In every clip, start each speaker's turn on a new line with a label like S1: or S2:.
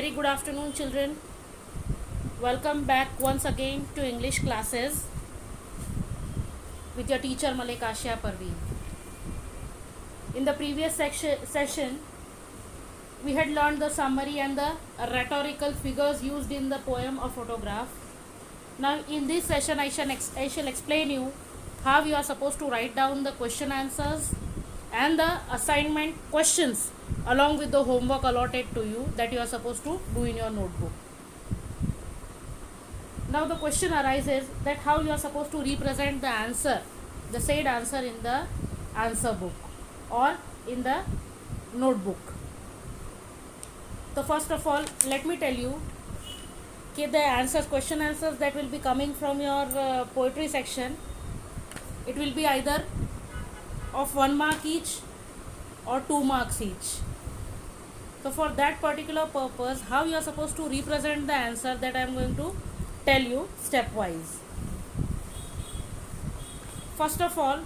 S1: very good afternoon, children. Welcome back once again to English classes with your teacher Malik Ashia Parveen. In the previous session, we had learned the summary and the rhetorical figures used in the poem or photograph. Now, in this session, I shall explain you how you are supposed to write down the question answers and the assignment questions along with the homework allotted to you that you are supposed to do in your notebook. Now the question arises that how you are supposed to represent the answer, the said answer in the answer book or in the notebook. So first of all, let me tell you the question answers that will be coming from your poetry section, it will be either of 1 mark each or 2 marks each. So for that particular purpose, how you are supposed to represent the answer, that I am going to tell you stepwise. First of all,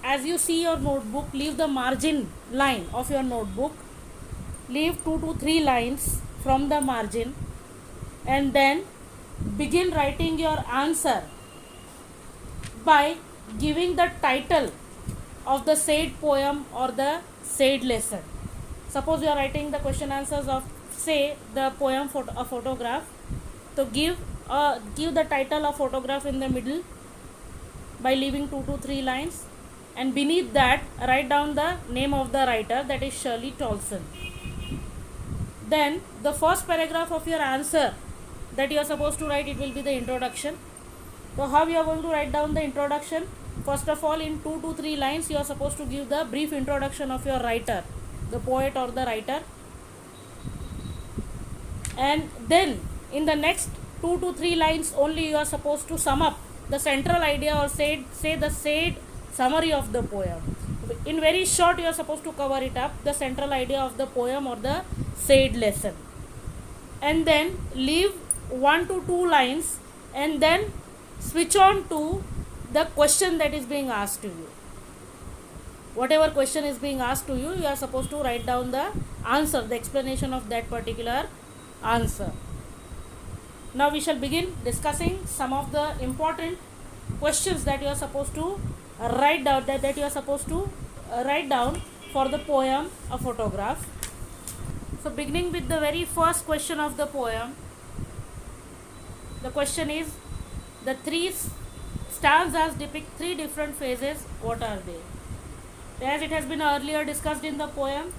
S1: as you see your notebook, leave the margin line of your notebook, leave 2 to 3 lines from the margin, and then begin writing your answer by giving the title of the said poem or the said lesson. Suppose you are writing the question answers of, say, the poem a photograph. So give the title of photograph in the middle by leaving 2 to 3 lines, and beneath that write down the name of the writer, that is Shirley Tolson. Then the first paragraph of your answer that you are supposed to write, it will be the introduction. So how you are going to write down the introduction? First of all, in 2 to 3 lines you are supposed to give the brief introduction of your writer, the poet or the writer, and then in the next 2 to 3 lines only you are supposed to sum up the central idea or say the said summary of the poem. In very short you are supposed to cover it up, the central idea of the poem or the said lesson, and then leave 1 to 2 lines and then switch on to the question that is being asked to you. Whatever question is being asked to you, you are supposed to write down the answer, the explanation of that particular answer. Now we shall begin discussing some of the important questions that you are supposed to write down, that you are supposed to write down for the poem A Photograph. So beginning with the very first question of the poem, the question is, the 3 stanzas depict 3 different phases, what are they? As it has been earlier discussed in the poem,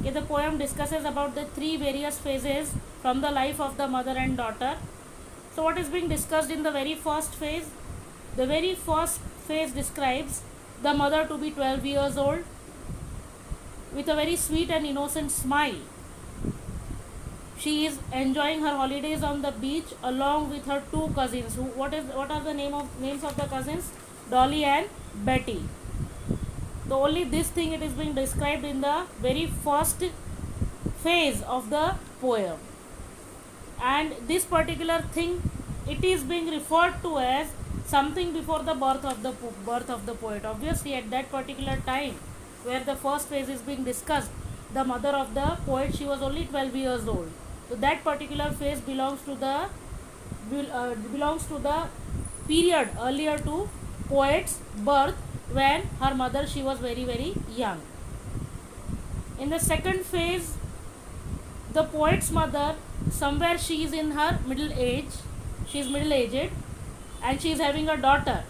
S1: the poem discusses about the 3 various phases from the life of the mother and daughter. So what is being discussed in the very first phase? The very first phase describes the mother to be 12 years old with a very sweet and innocent smile. She is enjoying her holidays on the beach along with her 2 cousins. What are the names of the cousins? Dolly and Betty. So only this thing it is being described in the very first phase of the poem, and this particular thing, it is being referred to as something before the birth of the poet. Obviously at that particular time where the first phase is being discussed, the mother of the poet, she was only 12 years old. So that particular phase belongs to the period earlier to poet's birth, when her mother, she was very, very young. In the second phase, the poet's mother, somewhere she is in her middle age, she is middle aged, and she is having a daughter,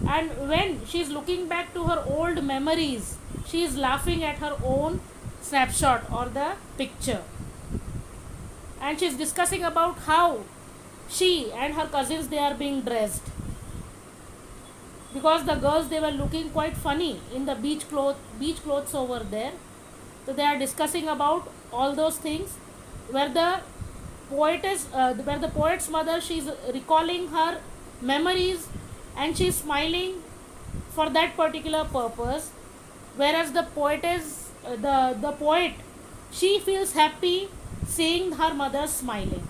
S1: and when she is looking back to her old memories, she is laughing at her own snapshot or the picture, and she is discussing about how she and her cousins, they are being dressed, because the girls, they were looking quite funny in the beach clothes over there. So they are discussing about all those things, where the poet's mother, she is recalling her memories and she is smiling for that particular purpose, whereas the poet, she feels happy seeing her mother smiling.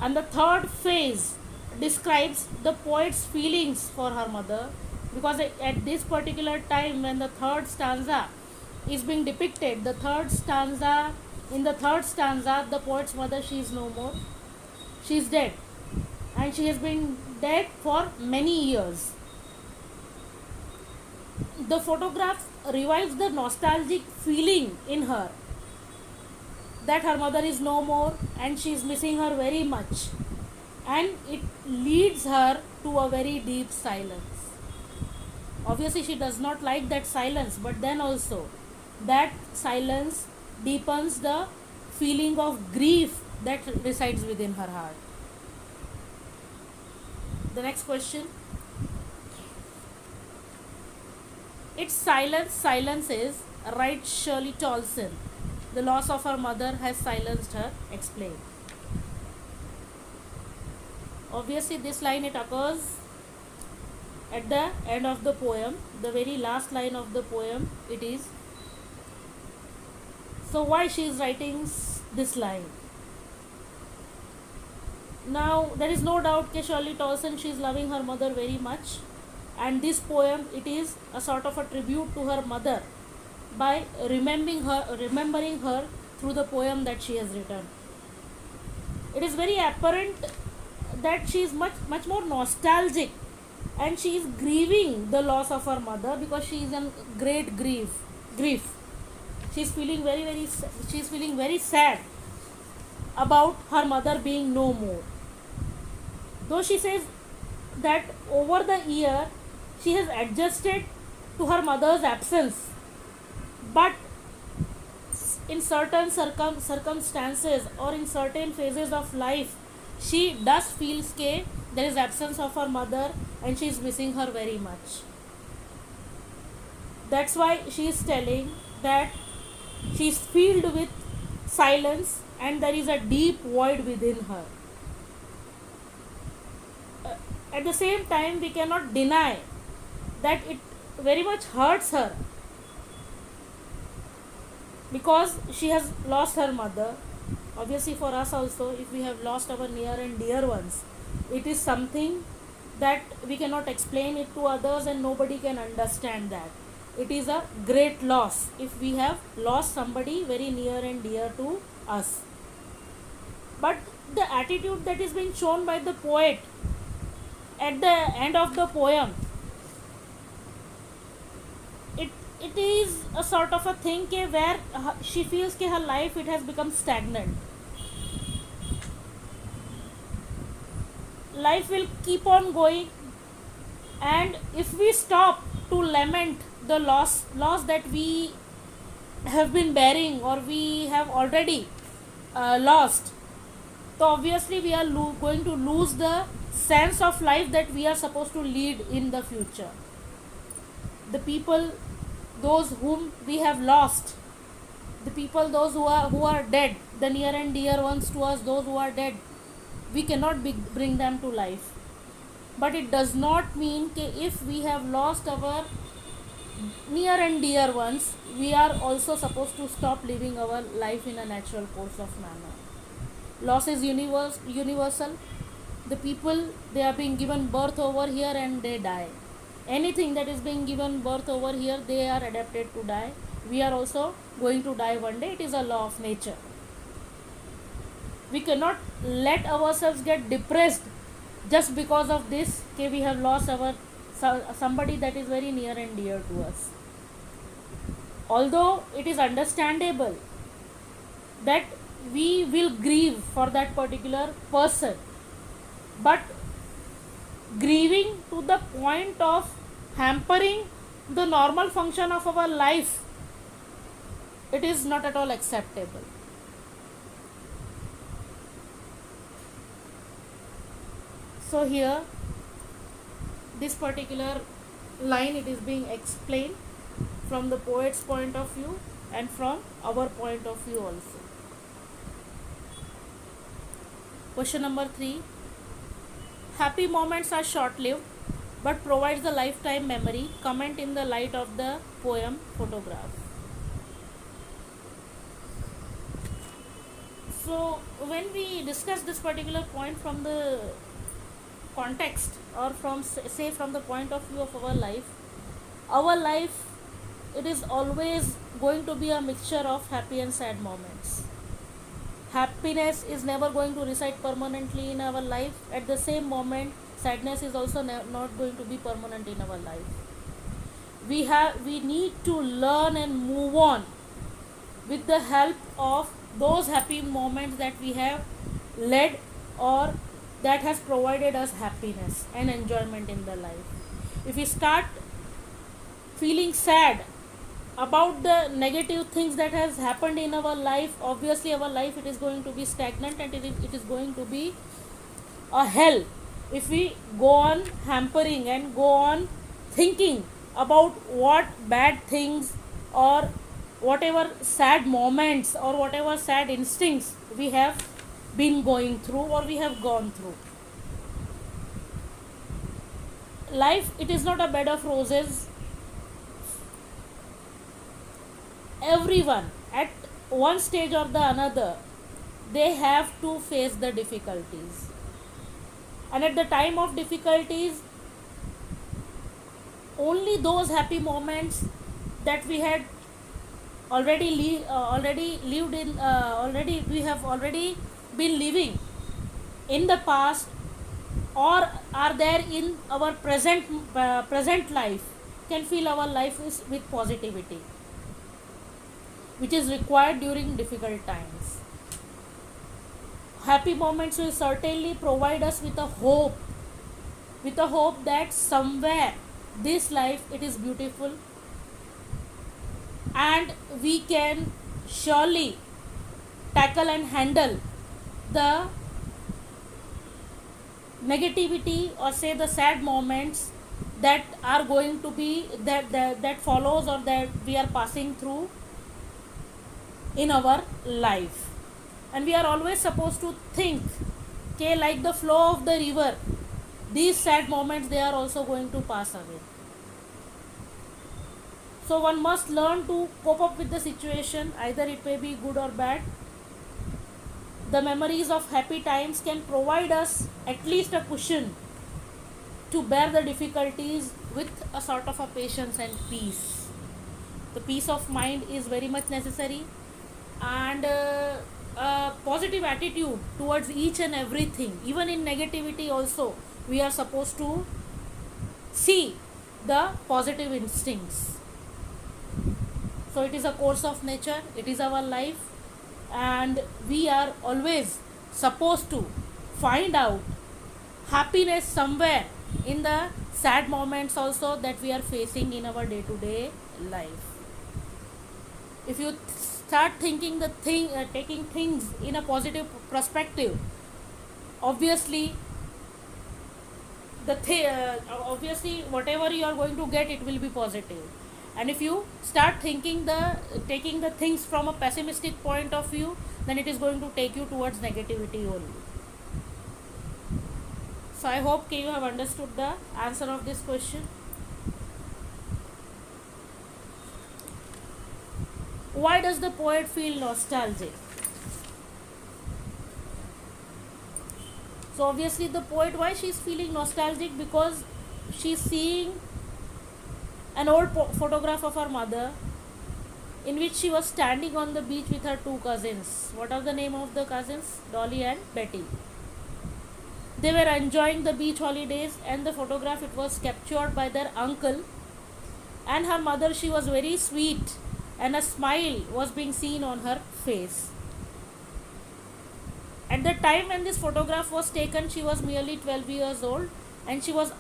S1: And the third phase describes the poet's feelings for her mother, because at this particular time, when the third stanza is being depicted. The third stanza, in the third stanza, the poet's mother, she is no more. She is dead, and she has been dead for many years. The photograph revives the nostalgic feeling in her that her mother is no more and she is missing her very much, and it leads her to a very deep silence. Obviously, she does not like that silence, but then also that silence deepens the feeling of grief that resides within her heart. The next question. Its silence silences, writes Shirley Tolson. The loss of her mother has silenced her, explained. Obviously, this line it occurs at the end of the poem, the very last line of the poem. It is. So, why she is writing this line? Now, there is no doubt that Shirley Tolson, she is loving her mother very much, and this poem, it is a sort of a tribute to her mother by remembering her through the poem that she has written. It is very apparent that she is much more nostalgic, and she is grieving the loss of her mother because she is in great grief. She is feeling very sad about her mother being no more. Though she says that over the year she has adjusted to her mother's absence, but in certain circumstances or in certain phases of life, she does feel that there is absence of her mother and she is missing her very much. That's why she is telling that she is filled with silence and there is a deep void within her. At the same time, we cannot deny that it very much hurts her because she has lost her mother. Obviously, for us also, if we have lost our near and dear ones, it is something that we cannot explain it to others and nobody can understand that. It is a great loss if we have lost somebody very near and dear to us. But the attitude that is being shown by the poet at the end of the poem, it is a sort of a thing where she feels that her life it has become stagnant. Life will keep on going, and if we stop to lament the loss that we have been bearing or we have already lost, so obviously we are going to lose the sense of life that we are supposed to lead in the future. The people, those whom we have lost, the people, those who are dead, the near and dear ones to us, those who are dead, we cannot bring them to life. But it does not mean that if we have lost our near and dear ones, we are also supposed to stop living our life in a natural course of manner. Loss is universal. The people, they are being given birth over here and they die. Anything that is being given birth over here, they are adapted to die. We are also going to die one day. It is a law of nature. We cannot let ourselves get depressed just because of this, okay, we have lost somebody that is very near and dear to us. Although it is understandable that we will grieve for that particular person, but grieving to the point of hampering the normal function of our life, it is not at all acceptable. So here, this particular line, it is being explained from the poet's point of view and from our point of view also. Question number 3. Happy moments are short-lived but provides a lifetime memory. Comment in the light of the poem photograph. So when we discuss this particular point from the context or from say from the point of view of our life, it is always going to be a mixture of happy and sad moments. Happiness is never going to reside permanently in our life. At the same moment, sadness is also not going to be permanent in our life. We need to learn and move on with the help of those happy moments that we have led, or that has provided us happiness and enjoyment in the life. If we start feeling sad about the negative things that has happened in our life, obviously our life, it is going to be stagnant, and it is going to be a hell if we go on hampering and go on thinking about what bad things or whatever sad moments or whatever sad instincts we have been going through or we have gone through. Life, it is not a bed of roses. Everyone at one stage or the another, they have to face the difficulties, and at the time of difficulties, only those happy moments that we had already lived in, already we have already been living in the past, or are there in our present life, can fill our life with positivity, which is required during difficult times. Happy moments will certainly provide us with a hope that somewhere this life, it is beautiful, and we can surely tackle and handle the negativity, or say the sad moments that are going to be that follows, or that we are passing through in our life. And we are always supposed to think, okay, like the flow of the river, these sad moments, they are also going to pass away. So one must learn to cope up with the situation, either it may be good or bad. The memories of happy times can provide us at least a cushion to bear the difficulties with a sort of a patience and peace. The peace of mind is very much necessary, and a positive attitude towards each and everything, even in negativity also, we are supposed to see the positive instincts. So it is a course of nature, it is our life, and we are always supposed to find out happiness somewhere in the sad moments also that we are facing in our day to day life. If you start thinking taking things in a positive perspective, obviously obviously whatever you are going to get, it will be positive. And if you start taking the things from a pessimistic point of view, then it is going to take you towards negativity only. So I hope you have understood the answer of this question. Why does the poet feel nostalgic? So obviously the poet, why she is feeling nostalgic? Because she is seeing an old photograph of her mother, in which she was standing on the beach with her two cousins. What are the name of the cousins? Dolly and Betty. They were enjoying the beach holidays, and the photograph, it was captured by their uncle, and her mother, she was very sweet, and a smile was being seen on her face. At the time when this photograph was taken, she was merely 12 years old, and she was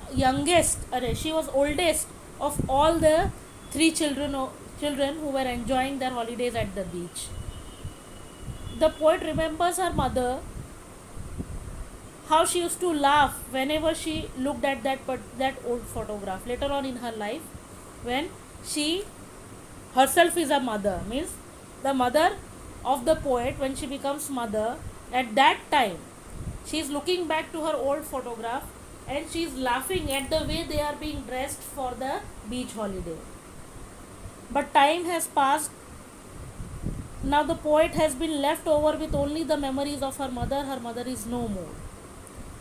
S1: oldest of all the three children who were enjoying their holidays at the beach. The poet remembers her mother, how she used to laugh whenever she looked at that old photograph. Later on in her life, when she herself is a mother, means the mother of the poet, when she becomes mother, at that time she is looking back to her old photograph, and she is laughing at the way they are being dressed for the beach holiday. But time has passed. Now the poet has been left over with only the memories of her mother. Her mother is no more,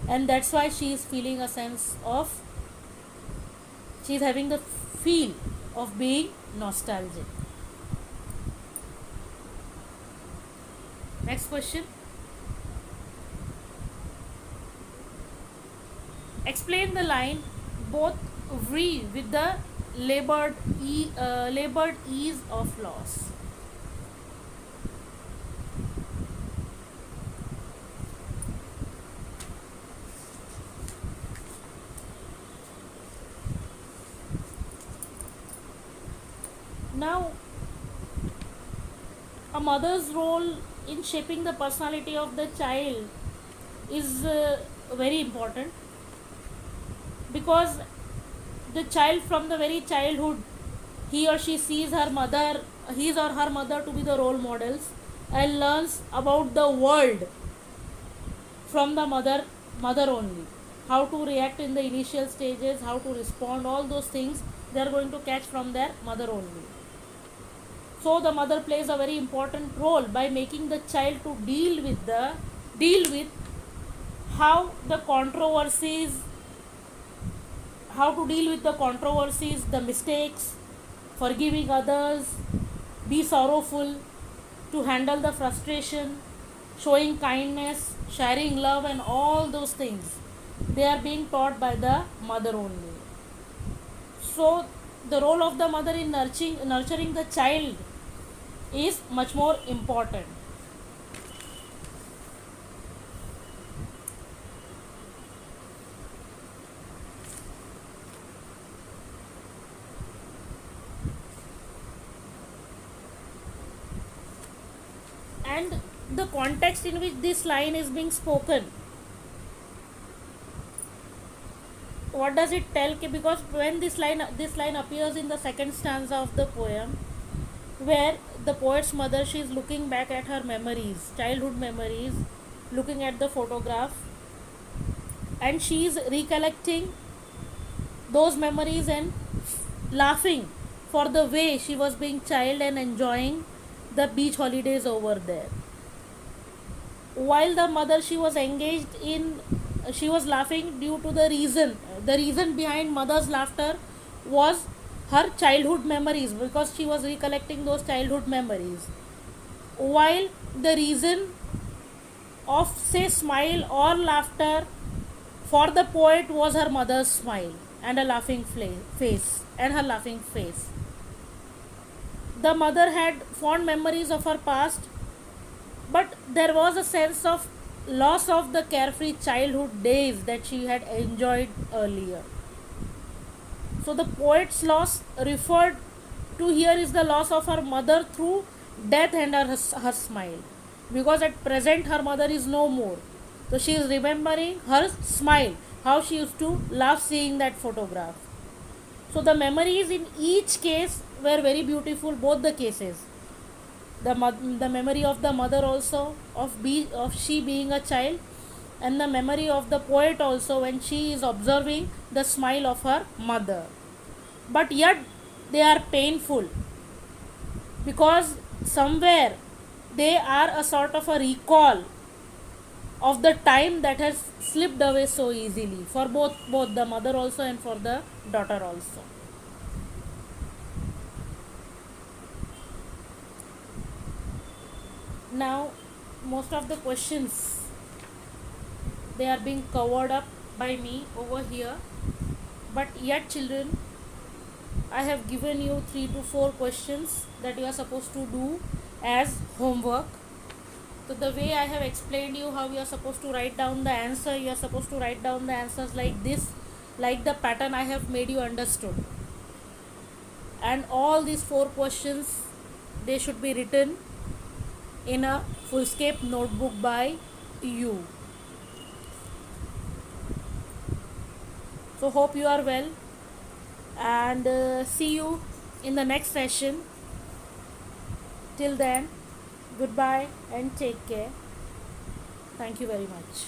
S1: and that's why she is feeling a sense of, she is having the feel of being nostalgic. Next question. Explain the line both agree with the labored ease of loss. Now, a mother's role in shaping the personality of the child is very important, because the child from the very childhood, he or she sees her mother, his or her mother, to be the role models, and learns about the world from the mother only. How to react in the initial stages, how to respond, all those things they are going to catch from their mother only. So the mother plays a very important role by making the child to deal with how the controversies, how to deal with the controversies, the mistakes, forgiving others, be sorrowful, to handle the frustration, showing kindness, sharing love, and all those things. They are being taught by the mother only. So, the role of the mother in nurturing the child is much more important. And the context in which this line is being spoken, what does it tell? Because when this line appears in the second stanza of the poem, where the poet's mother, she is looking back at her memories, childhood memories, looking at the photograph, and she is recollecting those memories and laughing for the way she was being child and enjoying the beach holidays over there. While the mother, she was engaged in, she was laughing due to the reason behind mother's laughter was her childhood memories, because she was recollecting those childhood memories, while the reason of, say, smile or laughter for the poet was her mother's smile and a laughing face and her laughing face. The mother had fond memories of her past, but there was a sense of loss of the carefree childhood days that she had enjoyed earlier. So the poet's loss referred to here is the loss of her mother through death and her smile, because at present her mother is no more. So she is remembering her smile, how she used to laugh seeing that photograph. So the memories in each case were very beautiful, both the cases. The memory of the mother also, of she being a child, and the memory of the poet also when she is observing the smile of her mother. But yet they are painful, because somewhere they are a sort of a recall of the time that has slipped away so easily for both the mother also and for the daughter also. Now, most of the questions, they are being covered up by me over here, but yet children, I have given you 3 to 4 questions that you are supposed to do as homework. So the way I have explained you how you are supposed to write down the answer, you are supposed to write down the answers like this, like the pattern I have made you understood. And all these 4 questions, they should be written in a Fullscape notebook by you. So hope you are well, and see you in the next session. Till then, goodbye and take care. Thank you very much.